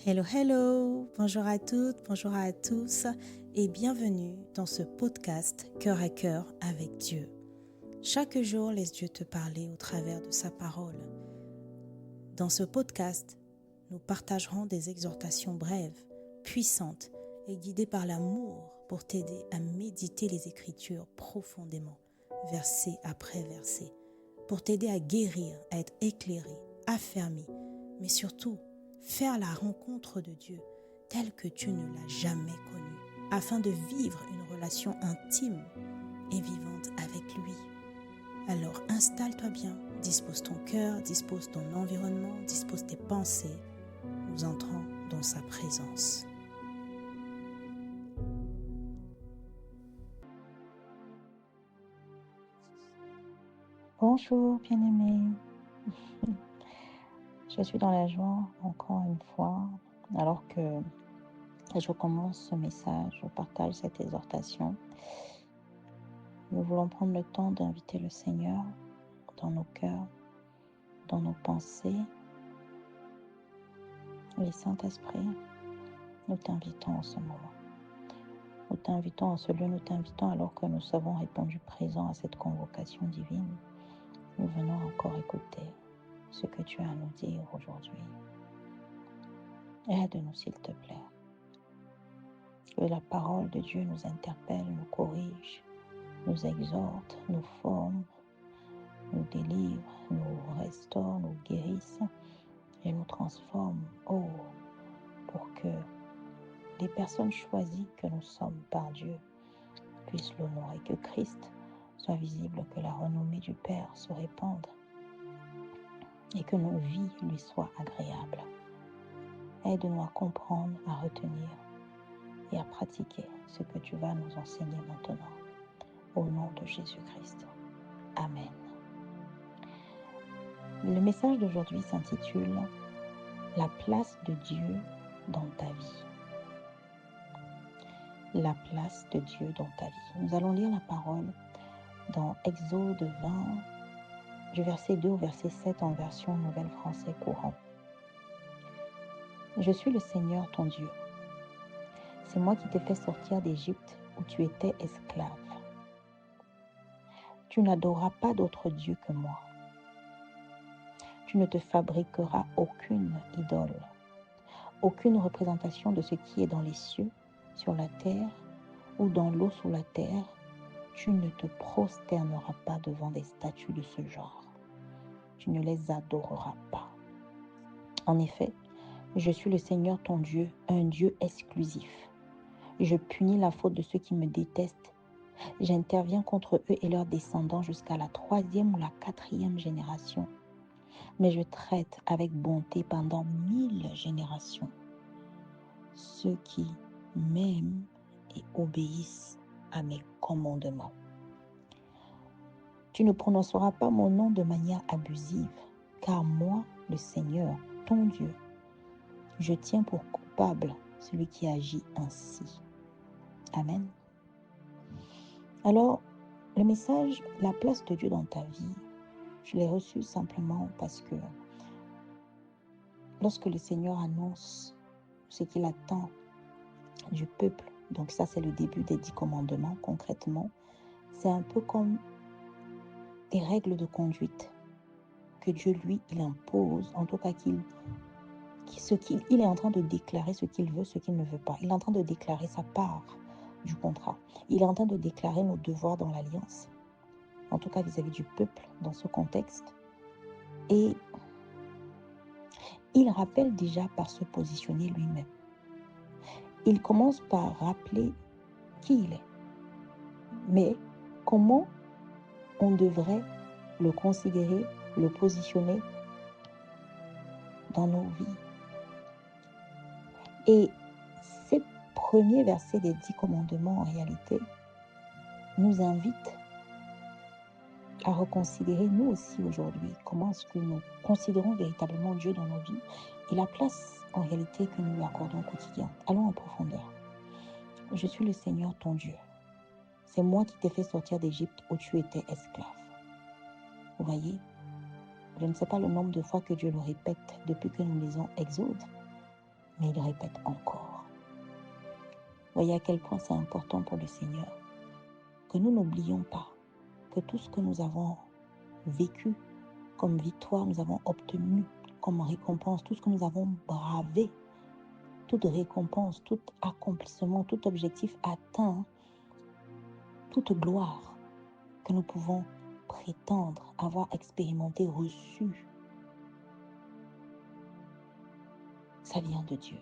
Hello, hello, bonjour à toutes, bonjour à tous et bienvenue dans ce podcast Cœur à cœur avec Dieu. Chaque jour, laisse Dieu te parler au travers de sa parole. Dans ce podcast, nous partagerons des exhortations brèves, puissantes et guidées par l'amour pour t'aider à méditer les Écritures profondément, verset après verset, pour t'aider à guérir, à être éclairé, affermi, mais surtout faire la rencontre de Dieu telle que tu ne l'as jamais connu, afin de vivre une relation intime et vivante avec lui. Alors installe-toi bien, dispose ton cœur, dispose ton environnement, dispose tes pensées. Nous entrons dans sa présence. Bonjour bien-aimés, je suis dans la joie encore une fois, alors que je commence ce message, je partage cette exhortation. Nous voulons prendre le temps d'inviter le Seigneur dans nos cœurs, dans nos pensées. Et Saint-Esprit, nous t'invitons en ce moment. Nous t'invitons en ce lieu, nous t'invitons alors que nous avons répondu présent à cette convocation divine. Nous venons encore écouter ce que tu as à nous dire aujourd'hui. Aide-nous s'il te plaît. Que la parole de Dieu nous interpelle, nous corrige, nous exhorte, nous forme, nous délivre, nous restaure, nous guérisse et nous transforme. Oh, pour que les personnes choisies que nous sommes par Dieu puissent l'honorer, que Christ soit visible, que la renommée du Père se répande et que nos vies lui soient agréables. Aide-nous à comprendre, à retenir et à pratiquer ce que tu vas nous enseigner maintenant. Au nom de Jésus-Christ. Amen. Le message d'aujourd'hui s'intitule « La place de Dieu dans ta vie ». La place de Dieu dans ta vie. Nous allons lire la parole dans Exode 20, du verset 2 au verset 7 en version Nouvelle Français courant. « Je suis le Seigneur ton Dieu. C'est moi qui t'ai fait sortir d'Égypte où tu étais esclave. Tu n'adoreras pas d'autre Dieu que moi. Tu ne te fabriqueras aucune idole, aucune représentation de ce qui est dans les cieux, sur la terre ou dans l'eau sous la terre. Tu ne te prosterneras pas devant des statues de ce genre. Tu ne les adoreras pas. En effet, je suis le Seigneur ton Dieu, un Dieu exclusif. Je punis la faute de ceux qui me détestent. J'interviens contre eux et leurs descendants jusqu'à la 3e ou la 4e génération. Mais je traite avec bonté pendant 1000 générations ceux qui m'aiment et obéissent à mes commandements. Tu ne prononceras pas mon nom de manière abusive, car moi, le Seigneur, ton Dieu, je tiens pour coupable celui qui agit ainsi. Amen. Alors, le message « La place de Dieu dans ta vie », je l'ai reçu simplement parce que lorsque le Seigneur annonce ce qu'il attend du peuple, donc ça c'est le début des 10 commandements concrètement, c'est un peu comme des règles de conduite que Dieu lui il impose, en tout cas il est en train de déclarer ce qu'il veut, ce qu'il ne veut pas. Il est en train de déclarer sa part du contrat. Il est en train de déclarer nos devoirs dans l'alliance, en tout cas vis-à-vis du peuple dans ce contexte. Et il rappelle déjà par se positionner lui-même. Il commence par rappeler qui il est, mais comment on devrait le considérer, le positionner dans nos vies. Et ces premiers versets des 10 commandements, en réalité, nous invitent à reconsidérer nous aussi aujourd'hui comment est-ce que nous considérons véritablement Dieu dans nos vies et la place en réalité que nous lui accordons au quotidien. Allons en profondeur. Je suis le Seigneur ton Dieu. C'est moi qui t'ai fait sortir d'Égypte où tu étais esclave. Vous voyez, je ne sais pas le nombre de fois que Dieu le répète depuis que nous lisons Exode, mais il répète encore. Voyez à quel point c'est important pour le Seigneur que nous n'oublions pas que tout ce que nous avons vécu comme victoire, nous avons obtenu comme récompense, tout ce que nous avons bravé, toute récompense, tout accomplissement, tout objectif atteint, toute gloire que nous pouvons prétendre avoir expérimenté, reçu, ça vient de Dieu.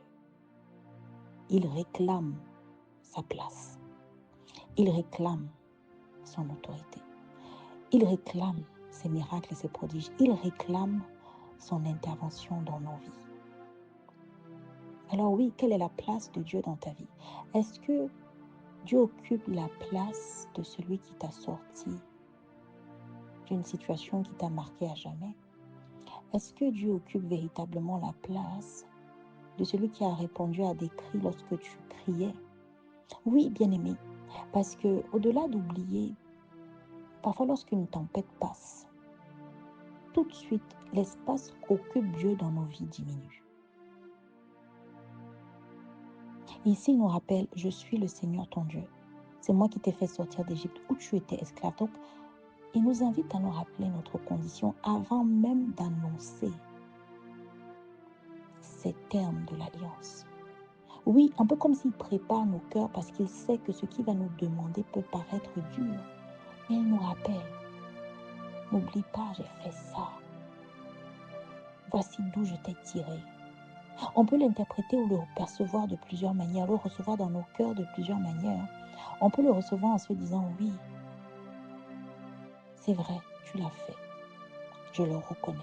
Il réclame sa place. Il réclame son autorité. Il réclame ses miracles et ses prodiges. Il réclame son intervention dans nos vies. Alors oui, quelle est la place de Dieu dans ta vie? Est-ce que Dieu occupe la place de celui qui t'a sorti d'une situation qui t'a marqué à jamais? Est-ce que Dieu occupe véritablement la place de celui qui a répondu à des cris lorsque tu criais? Oui, bien-aimé, parce que au-delà d'oublier, parfois lorsqu'une tempête passe, tout de suite, l'espace qu'occupe Dieu dans nos vies diminue. Ici, il nous rappelle, je suis le Seigneur ton Dieu. C'est moi qui t'ai fait sortir d'Égypte où tu étais esclave. Donc, il nous invite à nous rappeler notre condition avant même d'annoncer ces termes de l'alliance. Oui, un peu comme s'il prépare nos cœurs parce qu'il sait que ce qu'il va nous demander peut paraître dur. Mais il nous rappelle, n'oublie pas, j'ai fait ça. Voici d'où je t'ai tiré. On peut l'interpréter ou le percevoir de plusieurs manières, le recevoir dans nos cœurs de plusieurs manières. On peut le recevoir en se disant, oui, c'est vrai, tu l'as fait. Je le reconnais.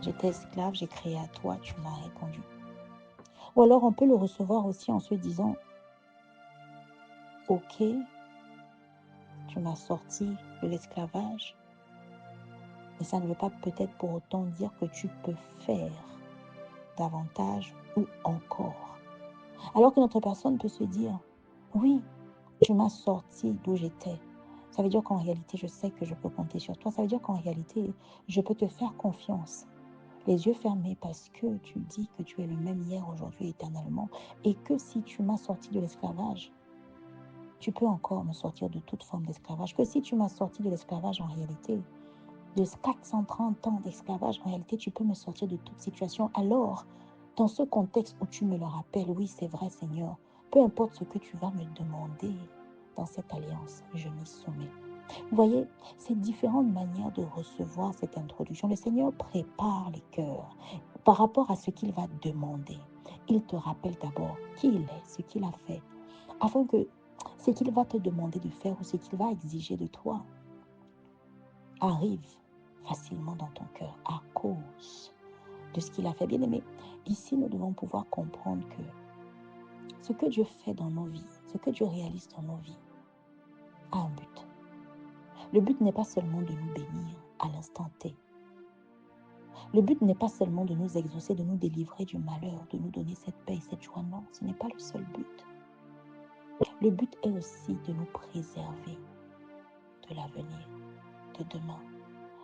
J'étais esclave, j'ai crié à toi, tu m'as répondu. Ou alors on peut le recevoir aussi en se disant, ok, tu m'as sorti de l'esclavage, mais ça ne veut pas peut-être pour autant dire que tu peux faire davantage ou encore. Alors que notre personne peut se dire, oui, tu m'as sorti d'où j'étais. Ça veut dire qu'en réalité, je sais que je peux compter sur toi. Ça veut dire qu'en réalité, je peux te faire confiance. Les yeux fermés parce que tu dis que tu es le même hier, aujourd'hui, éternellement. Et que si tu m'as sorti de l'esclavage, tu peux encore me sortir de toute forme d'esclavage. Que si tu m'as sorti de l'esclavage en réalité, de 430 ans d'esclavage, en réalité, tu peux me sortir de toute situation. Alors, dans ce contexte où tu me le rappelles, oui, c'est vrai, Seigneur, peu importe ce que tu vas me demander dans cette alliance, je m'y soumets. Vous voyez, c'est différentes manières de recevoir cette introduction. Le Seigneur prépare les cœurs par rapport à ce qu'il va demander. Il te rappelle d'abord qui il est, ce qu'il a fait, afin que ce qu'il va te demander de faire ou ce qu'il va exiger de toi arrive facilement dans ton cœur à cause de ce qu'il a fait. Bien-aimé, ici nous devons pouvoir comprendre que ce que Dieu fait dans nos vies, ce que Dieu réalise dans nos vies, a un but. Le but n'est pas seulement de nous bénir à l'instant T. Le but n'est pas seulement de nous exaucer, de nous délivrer du malheur, de nous donner cette paix et cette joie. Non, ce n'est pas le seul but. Le but est aussi de nous préserver de l'avenir, de demain.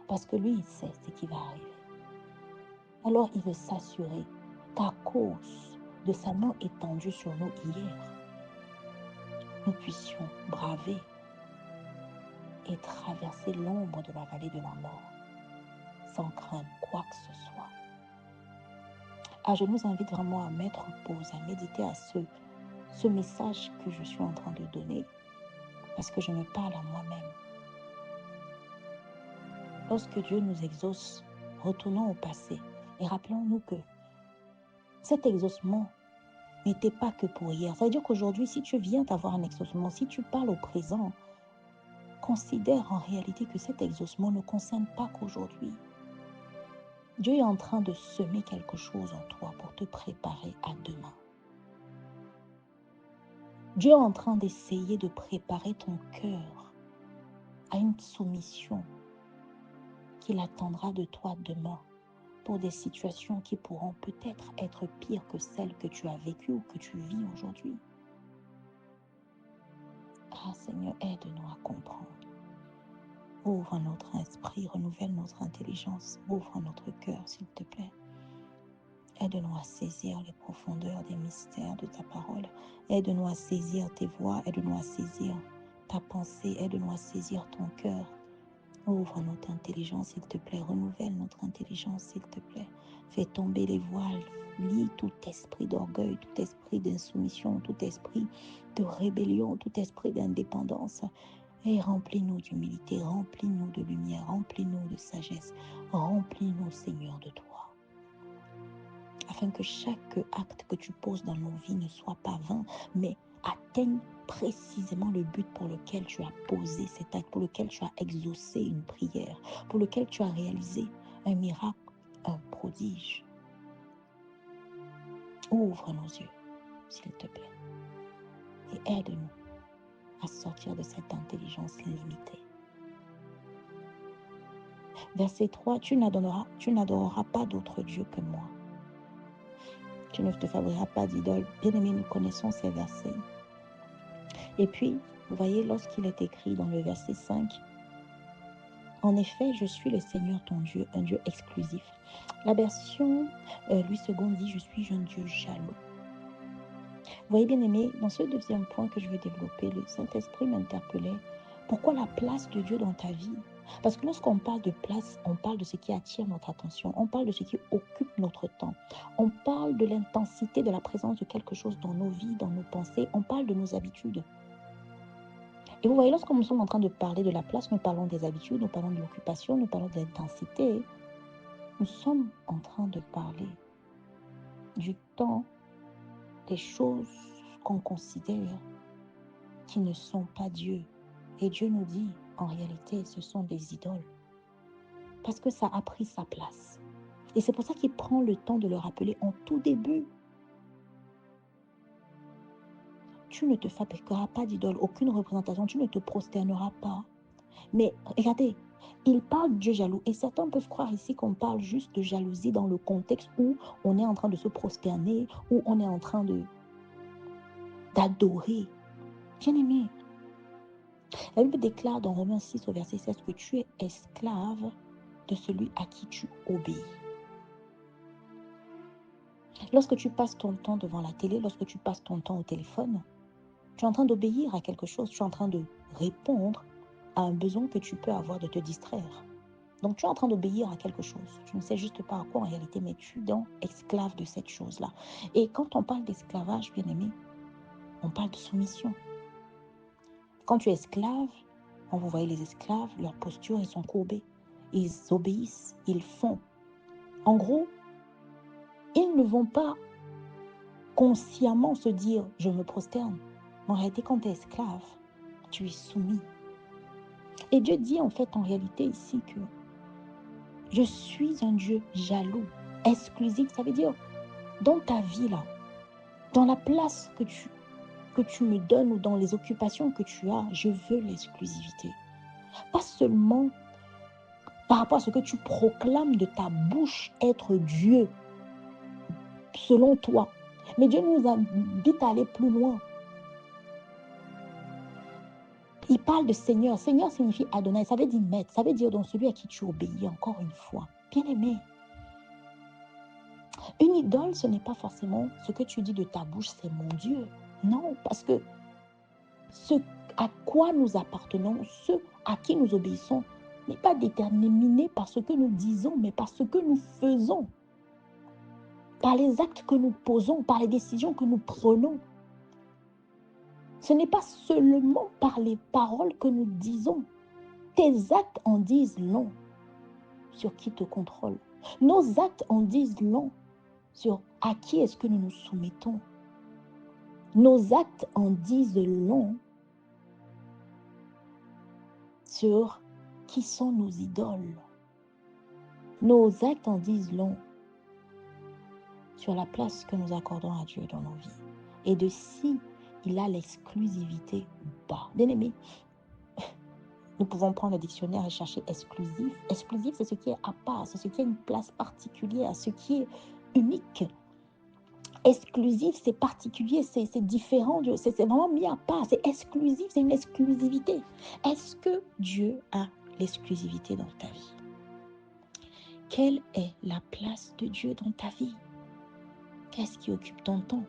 Parce que lui, il sait ce qui va arriver. Alors, il veut s'assurer qu'à cause de sa main étendue sur nous hier, nous puissions braver et traverser l'ombre de la vallée de la mort sans craindre quoi que ce soit. Ah, je nous invite vraiment à mettre pause, à méditer à ce message que je suis en train de donner, parce que je me parle à moi-même. Lorsque Dieu nous exauce, retournons au passé et rappelons-nous que cet exaucement n'était pas que pour hier. Ça veut dire qu'aujourd'hui, si tu viens d'avoir un exaucement, si tu parles au présent, considère en réalité que cet exaucement ne concerne pas qu'aujourd'hui. Dieu est en train de semer quelque chose en toi pour te préparer à demain. Dieu est en train d'essayer de préparer ton cœur à une soumission qu'il attendra de toi demain pour des situations qui pourront peut-être être pires que celles que tu as vécues ou que tu vis aujourd'hui. Ah Seigneur, aide-nous à comprendre. Ouvre notre esprit, renouvelle notre intelligence, ouvre notre cœur s'il te plaît. Aide-nous à saisir les profondeurs des mystères de ta parole. Aide-nous à saisir tes voix. Aide-nous à saisir ta pensée. Aide-nous à saisir ton cœur. Ouvre notre intelligence, s'il te plaît. Renouvelle notre intelligence, s'il te plaît. Fais tomber les voiles. Lis tout esprit d'orgueil, tout esprit d'insoumission, tout esprit de rébellion, tout esprit d'indépendance. Et remplis-nous d'humilité, remplis-nous de lumière, remplis-nous de sagesse. Remplis-nous, Seigneur, de toi. Afin que chaque acte que tu poses dans nos vies ne soit pas vain, mais atteigne précisément le but pour lequel tu as posé cet acte, pour lequel tu as exaucé une prière, pour lequel tu as réalisé un miracle, un prodige. Ouvre nos yeux, s'il te plaît, et aide-nous à sortir de cette intelligence limitée. Verset 3, tu n'adoreras pas d'autre Dieu que moi. Tu ne te fabriqueras pas d'idole. Bien-aimés, nous connaissons ces versets. Et puis, vous voyez, lorsqu'il est écrit dans le verset 5, en effet, je suis le Seigneur ton Dieu, un Dieu exclusif. La version Louis II dit, je suis un Dieu jaloux. Vous voyez, bien-aimés, dans ce deuxième point que je veux développer, le Saint-Esprit m'interpellait. Pourquoi la place de Dieu dans ta vie? Parce que lorsqu'on parle de place, on parle de ce qui attire notre attention, on parle de ce qui occupe notre temps, on parle de l'intensité de la présence de quelque chose dans nos vies, dans nos pensées, on parle de nos habitudes. Et vous voyez, lorsque nous sommes en train de parler de la place, nous parlons des habitudes, nous parlons de l'occupation, nous parlons de l'intensité. Nous sommes en train de parler du temps, des choses qu'on considère qui ne sont pas Dieu. Et Dieu nous dit, en réalité, ce sont des idoles. Parce que ça a pris sa place. Et c'est pour ça qu'il prend le temps de le rappeler en tout début. Tu ne te fabriqueras pas d'idole, aucune représentation, tu ne te prosterneras pas. Mais regardez, il parle de Dieu jaloux. Et certains peuvent croire ici qu'on parle juste de jalousie dans le contexte où on est en train de se prosterner, où on est en train d'adorer. Bien-aimé, la Bible déclare dans Romains 6 au verset 16 que tu es esclave de celui à qui tu obéis. Lorsque tu passes ton temps devant la télé, lorsque tu passes ton temps au téléphone, tu es en train d'obéir à quelque chose, tu es en train de répondre à un besoin que tu peux avoir de te distraire. Donc tu es en train d'obéir à quelque chose. Tu ne sais juste pas à quoi en réalité, mais tu es donc esclave de cette chose-là. Et quand on parle d'esclavage, bien aimé, on parle de soumission. Quand tu es esclave, quand vous voyez les esclaves, leur posture, ils sont courbés. Ils obéissent, ils font. En gros, ils ne vont pas consciemment se dire « je me prosterne ». En réalité, quand tu es esclave, tu es soumis. Et Dieu dit en fait en réalité ici que je suis un Dieu jaloux, exclusif. Ça veut dire, dans ta vie là, dans la place que tu me donnes ou dans les occupations que tu as, je veux l'exclusivité. Pas seulement par rapport à ce que tu proclames de ta bouche être Dieu, selon toi. Mais Dieu nous invite à aller plus loin. Il parle de Seigneur. Seigneur signifie Adonai. Ça veut dire maître. Ça veut dire donc celui à qui tu obéis, encore une fois. Bien-aimé. Une idole, ce n'est pas forcément ce que tu dis de ta bouche, c'est mon Dieu. Non, parce que ce à quoi nous appartenons, ce à qui nous obéissons, n'est pas déterminé par ce que nous disons, mais par ce que nous faisons. Par les actes que nous posons, par les décisions que nous prenons. Ce n'est pas seulement par les paroles que nous disons. Tes actes en disent long sur qui te contrôle. Nos actes en disent long sur à qui est-ce que nous nous soumettons. Nos actes en disent long sur qui sont nos idoles. Nos actes en disent long sur la place que nous accordons à Dieu dans nos vies et de si il a l'exclusivité ou pas. Bien-aimé, nous pouvons prendre le dictionnaire et chercher exclusif. Exclusif, c'est ce qui est à part, c'est ce qui a une place particulière, ce qui est unique. Exclusif, c'est particulier, c'est différent, c'est vraiment mis à part, c'est exclusif, c'est une exclusivité. Est-ce que Dieu a l'exclusivité dans ta vie? Quelle est la place de Dieu dans ta vie? Qu'est-ce qui occupe ton temps?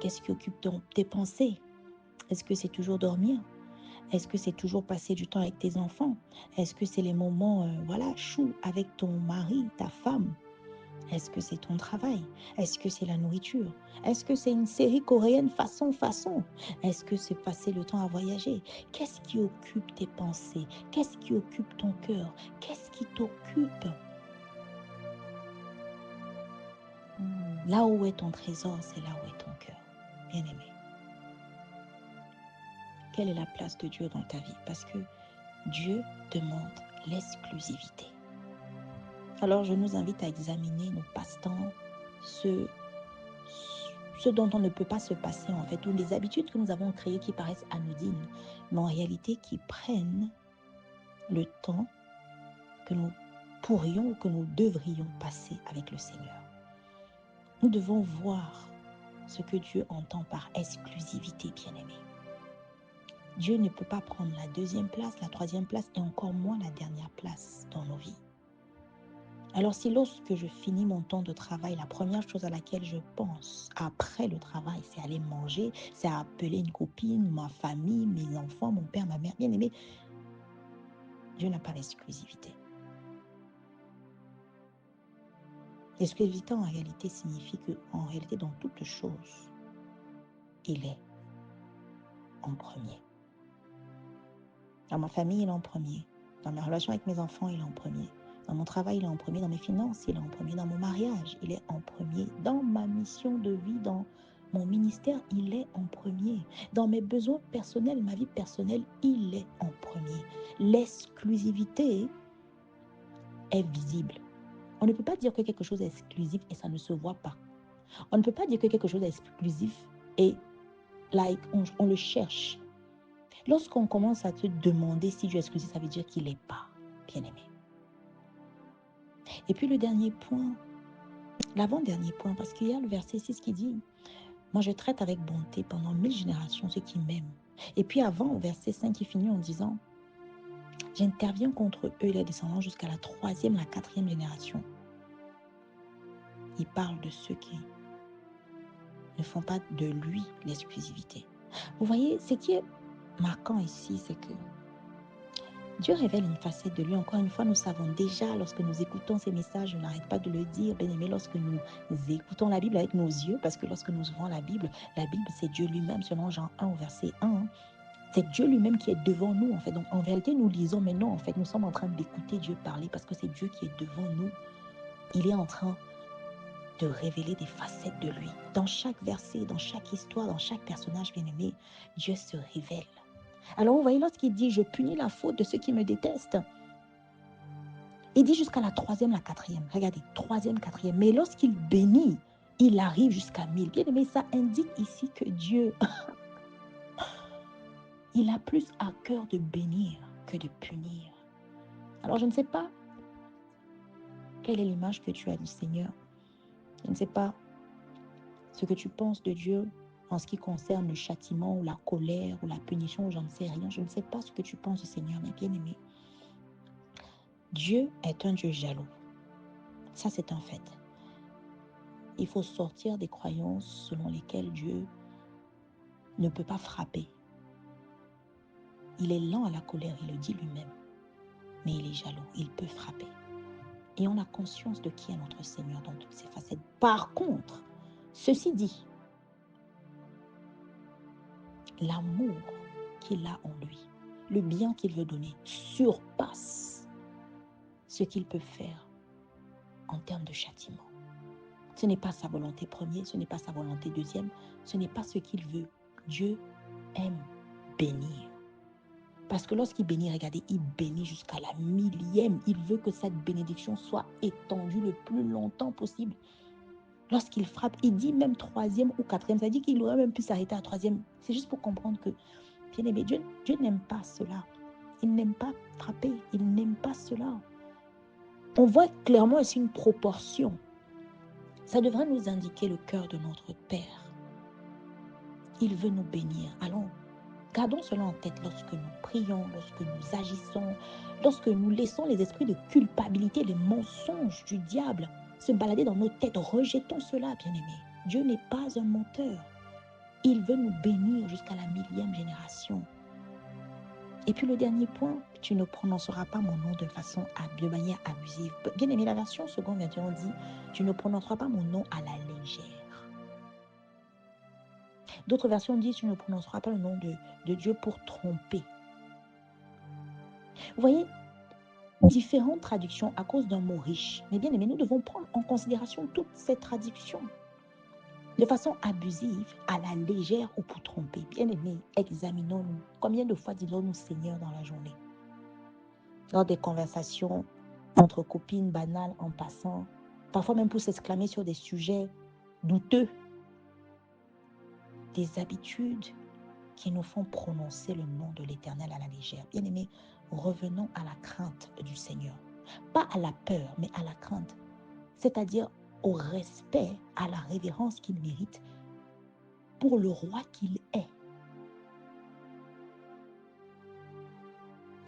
Qu'est-ce qui occupe tes pensées? Est-ce que c'est toujours dormir? Est-ce que c'est toujours passer du temps avec tes enfants? Est-ce que c'est les moments, choux avec ton mari, ta femme? Est-ce que c'est ton travail? Est-ce que c'est la nourriture? Est-ce que c'est une série coréenne façon? Est-ce que c'est passer le temps à voyager? Qu'est-ce qui occupe tes pensées? Qu'est-ce qui occupe ton cœur? Qu'est-ce qui t'occupe? Là où est ton trésor, c'est là où est ton cœur, bien-aimé. Quelle est la place de Dieu dans ta vie? Parce que Dieu demande l'exclusivité. Alors, je nous invite à examiner nos passe-temps, ce dont on ne peut pas se passer, en fait, ou les habitudes que nous avons créées qui paraissent anodines, mais en réalité qui prennent le temps que nous pourrions ou que nous devrions passer avec le Seigneur. Nous devons voir ce que Dieu entend par exclusivité, bien-aimé. Dieu ne peut pas prendre la deuxième place, la troisième place et encore moins la dernière place dans nos vies. Alors si lorsque je finis mon temps de travail, la première chose à laquelle je pense après le travail, c'est aller manger, c'est appeler une copine, ma famille, mes enfants, mon père, ma mère, bien aimé, Dieu n'a pas l'exclusivité. L'exclusivité en réalité signifie qu'en réalité dans toutes choses, il est en premier. Dans ma famille, il est en premier. Dans mes relations avec mes enfants, il est en premier. Dans mon travail, il est en premier. Dans mes finances, il est en premier. Dans mon mariage, il est en premier. Dans ma mission de vie, dans mon ministère, il est en premier. Dans mes besoins personnels, ma vie personnelle, il est en premier. L'exclusivité est visible. On ne peut pas dire que quelque chose est exclusif et ça ne se voit pas. On ne peut pas dire que quelque chose est exclusif et on le cherche. Lorsqu'on commence à te demander si Dieu est exclusif, ça veut dire qu'il n'est pas, bien-aimé. Et puis le dernier point, l'avant-dernier point, parce qu'il y a le verset 6 qui dit « Moi je traite avec bonté pendant 1000 générations ceux qui m'aiment. » Et puis avant, au verset 5 qui finit en disant « J'interviens contre eux et leurs descendants jusqu'à la 3e, la 4e génération. » Il parle de ceux qui ne font pas de lui l'exclusivité. Vous voyez, ce qui est marquant ici, c'est que Dieu révèle une facette de lui. Encore une fois, nous savons déjà, lorsque nous écoutons ces messages, je n'arrête pas de le dire, bien-aimé, lorsque nous écoutons la Bible avec nos yeux, parce que lorsque nous ouvrons la Bible, c'est Dieu lui-même, selon Jean 1 au verset 1. C'est Dieu lui-même qui est devant nous, en fait. Donc, en réalité, nous lisons, mais non, en fait, nous sommes en train d'écouter Dieu parler, parce que c'est Dieu qui est devant nous. Il est en train de révéler des facettes de lui. Dans chaque verset, dans chaque histoire, dans chaque personnage, bien-aimé, Dieu se révèle. Alors, vous voyez, lorsqu'il dit « Je punis la faute de ceux qui me détestent », il dit jusqu'à la 3e, la 4e. Regardez, 3e, 4e. Mais lorsqu'il bénit, il arrive jusqu'à 1000. Bien aimé, ça indique ici que Dieu, il a plus à cœur de bénir que de punir. Alors, je ne sais pas quelle est l'image que tu as du Seigneur. Je ne sais pas ce que tu penses de Dieu en ce qui concerne le châtiment ou la colère ou la punition, j'en sais rien. Je ne sais pas ce que tu penses du Seigneur, mais bien aimé, Dieu est un Dieu jaloux. Ça, c'est un fait. Il faut sortir des croyances selon lesquelles Dieu ne peut pas frapper. Il est lent à la colère, il le dit lui-même. Mais il est jaloux, il peut frapper. Et on a conscience de qui est notre Seigneur dans toutes ses facettes. Par contre, ceci dit, l'amour qu'il a en lui, le bien qu'il veut donner, surpasse ce qu'il peut faire en termes de châtiment. Ce n'est pas sa volonté première, ce n'est pas sa volonté deuxième, ce n'est pas ce qu'il veut. Dieu aime bénir. Parce que lorsqu'il bénit, regardez, il bénit jusqu'à la 1000e. Il veut que cette bénédiction soit étendue le plus longtemps possible. Lorsqu'il frappe, il dit même 3e ou 4e. Ça dit qu'il aurait même pu s'arrêter à 3e. C'est juste pour comprendre que, bien aimé, Dieu n'aime pas cela. Il n'aime pas frapper. Il n'aime pas cela. On voit clairement ici une proportion. Ça devrait nous indiquer le cœur de notre Père. Il veut nous bénir. Allons, gardons cela en tête lorsque nous prions, lorsque nous agissons, lorsque nous laissons les esprits de culpabilité, les mensonges du diable se balader dans nos têtes. Rejetons cela, bien-aimés. Dieu n'est pas un menteur. Il veut nous bénir jusqu'à la 1000e génération. Et puis le dernier point, tu ne prononceras pas mon nom de manière abusive. Bien aimé, la version seconde 21 dit, tu ne prononceras pas mon nom à la légère. D'autres versions disent, tu ne prononceras pas le nom de Dieu pour tromper. Vous voyez, différentes traductions à cause d'un mot riche. Mais bien aimé, nous devons prendre en considération toutes ces traductions. De façon abusive, à la légère ou pour tromper. Bien aimé, examinons-nous. Combien de fois disons-nous Seigneur dans la journée? Lors des conversations entre copines banales en passant, parfois même pour s'exclamer sur des sujets douteux, des habitudes qui nous font prononcer le nom de l'Éternel à la légère. Bien aimé, revenons à la crainte du Seigneur. Pas à la peur, mais à la crainte. C'est-à-dire au respect, à la révérence qu'il mérite pour le roi qu'il est.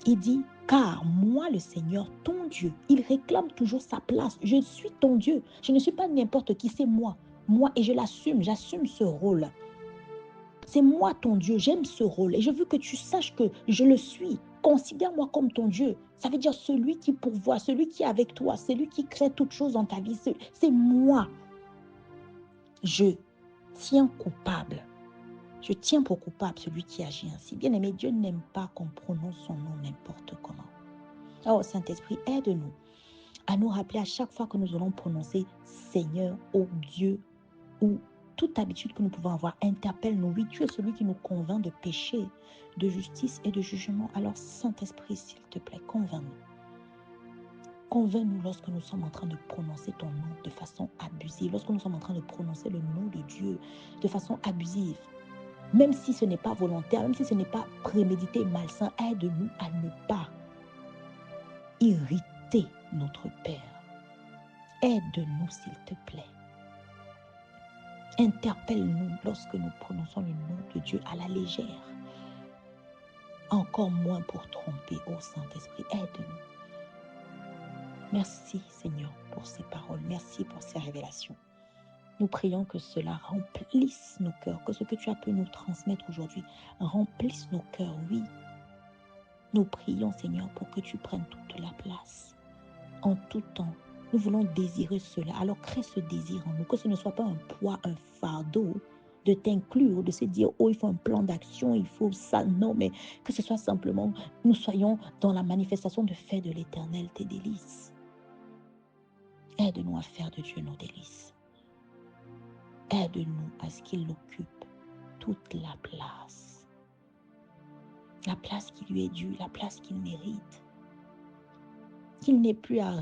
Il dit, car moi le Seigneur, ton Dieu, il réclame toujours sa place. Je suis ton Dieu. Je ne suis pas n'importe qui, c'est moi. Moi, et je l'assume, j'assume ce rôle. C'est moi ton Dieu, j'aime ce rôle et je veux que tu saches que je le suis. Considère-moi comme ton Dieu. Ça veut dire celui qui pourvoit, celui qui est avec toi, celui qui crée toutes choses dans ta vie. C'est moi. Je tiens coupable. Je tiens pour coupable celui qui agit ainsi. Bien aimé, Dieu n'aime pas qu'on prononce son nom n'importe comment. Oh Saint-Esprit, aide-nous à nous rappeler à chaque fois que nous allons prononcer Seigneur, oh Dieu, ou toute habitude que nous pouvons avoir, interpelle-nous. Oui, tu es celui qui nous convainc de péché, de justice et de jugement. Alors Saint-Esprit, s'il te plaît, convainc-nous. Convainc-nous lorsque nous sommes en train de prononcer ton nom de façon abusive, lorsque nous sommes en train de prononcer le nom de Dieu de façon abusive. Même si ce n'est pas volontaire, même si ce n'est pas prémédité, malsain, aide-nous à ne pas irriter notre Père. Aide-nous, s'il te plaît. Interpelle-nous lorsque nous prononçons le nom de Dieu à la légère. Encore moins pour tromper, ô Saint-Esprit, aide-nous. Merci Seigneur pour ces paroles, merci pour ces révélations. Nous prions que cela remplisse nos cœurs, que ce que tu as pu nous transmettre aujourd'hui remplisse nos cœurs, oui. Nous prions Seigneur pour que tu prennes toute la place en tout temps. Nous voulons désirer cela. Alors crée ce désir en nous, que ce ne soit pas un poids, un fardeau de t'inclure, de se dire, oh, il faut un plan d'action, il faut ça. Non, mais que ce soit simplement, nous soyons dans la manifestation de fait de l'Éternel, tes délices. Aide-nous à faire de Dieu nos délices. Aide-nous à ce qu'il occupe toute la place. La place qui lui est due, la place qu'il mérite. Qu'il n'ait plus à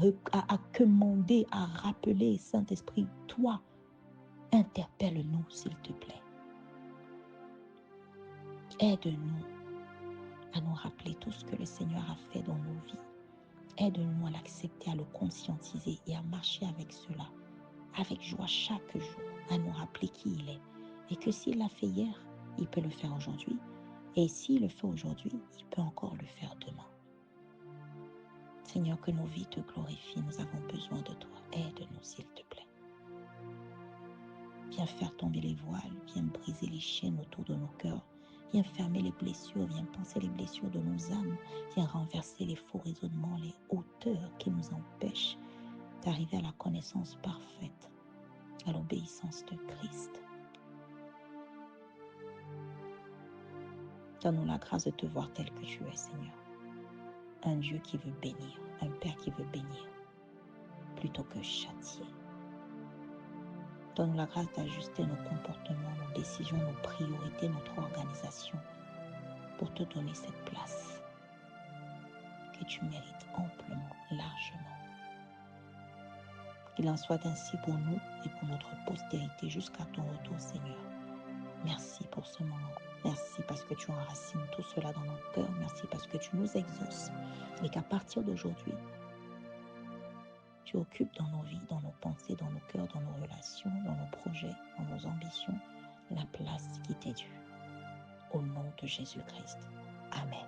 commander, à rappeler, Saint-Esprit, toi, interpelle-nous, s'il te plaît. Aide-nous à nous rappeler tout ce que le Seigneur a fait dans nos vies. Aide-nous à l'accepter, à le conscientiser et à marcher avec cela, avec joie chaque jour, à nous rappeler qui il est. Et que s'il l'a fait hier, il peut le faire aujourd'hui. Et s'il le fait aujourd'hui, il peut encore le faire demain. Seigneur, que nos vies te glorifient, nous avons besoin de toi. Aide-nous, s'il te plaît. Viens faire tomber les voiles, viens briser les chaînes autour de nos cœurs, viens fermer les blessures, viens penser les blessures de nos âmes, viens renverser les faux raisonnements, les hauteurs qui nous empêchent d'arriver à la connaissance parfaite, à l'obéissance de Christ. Donne-nous la grâce de te voir tel que tu es, Seigneur. Un Dieu qui veut bénir, un Père qui veut bénir, plutôt que châtier. Donne-nous la grâce d'ajuster nos comportements, nos décisions, nos priorités, notre organisation, pour te donner cette place que tu mérites amplement, largement. Qu'il en soit ainsi pour nous et pour notre postérité jusqu'à ton retour, Seigneur. Merci pour ce moment. Merci parce que tu enracines tout cela dans nos cœurs. Merci parce que tu nous exauces et qu'à partir d'aujourd'hui, tu occupes dans nos vies, dans nos pensées, dans nos cœurs, dans nos relations, dans nos projets, dans nos ambitions, la place qui t'est due. Au nom de Jésus-Christ. Amen.